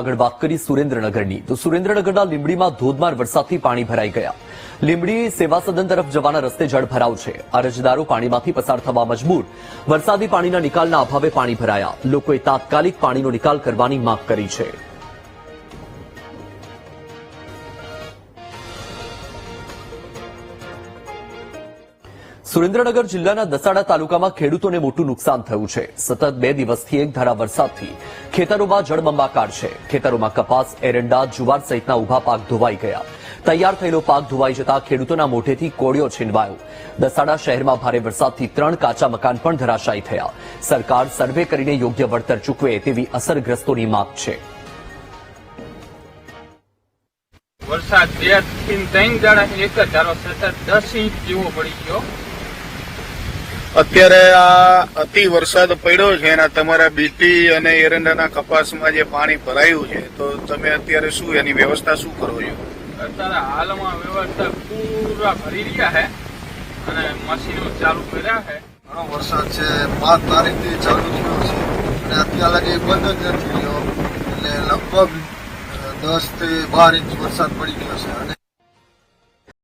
આગળ વાત કરી સુરેન્દ્રનગરની, તો સુરેન્દ્રનગરના લીંબડીમાં ધોધમાર વરસાદથી પાણી ભરાઈ ગયા. લીંબડી સેવા સદન તરફ જવાના રસ્તે જળભરાવ છે. અરજદારો પાણીમાંથી પસાર થવા મજબૂર. વરસાદી પાણીના નિકાલના અભાવે પાણી ભરાયા. લોકોએ તાત્કાલિક પાણીનો નિકાલ કરવાની માંગ કરી છે. સુરેન્દ્રનગર જિલ્લાના દસાડા તાલુકામાં ખેડૂતોને મોટું નુકસાન થયું છે. સતત 2 દિવસથી એક ધારા વરસાદથી ખેતરોમાં જળબંબાકાર છે. ખેતરોમાં કપાસ, એરંડા, જુવાર સહિતના ઉભા પાક ધોવાઈ ગયા. તૈયાર થયેલો પાક ધોવાઈ જતા ખેડૂતોના મોઢેથી કોળિયો છીનવાયો. દસાડા શહેરમાં ભારે વરસાદથી 3 કાચા મકાન પણ ધરાશાયી થયા. સરકાર સર્વે કરીને યોગ્ય વળતર ચૂકવે તેવી અસરગ્રસ્તોની માંગ છે. વરસાદ 2 થી 3 દાડાથી એક જ ધારો સતત 10 ઇંચ જેવો પડી ગયો. અત્યારે આ અતિ વરસાદ પડ્યો છે એના તમારા બીટી અને એરંડાના કપાસમાં જે પાણી ભરાયું છે, તો તમે અત્યારે શું એની વ્યવસ્થા શું કરો છો? અત્યારે હાલમાં વ્યવસ્થા પૂરા ભરી રહ્યા છે અને મશીનો ચાલુ કર્યા છે. ઘણો વરસાદ છે, 5 તારીખથી ચાલુ થયો છે અને અત્યાર લગી બંધ જ નથી થયો. એટલે લગભગ 10 થી 12 ઇંચ વરસાદ પડી ગયો છે અને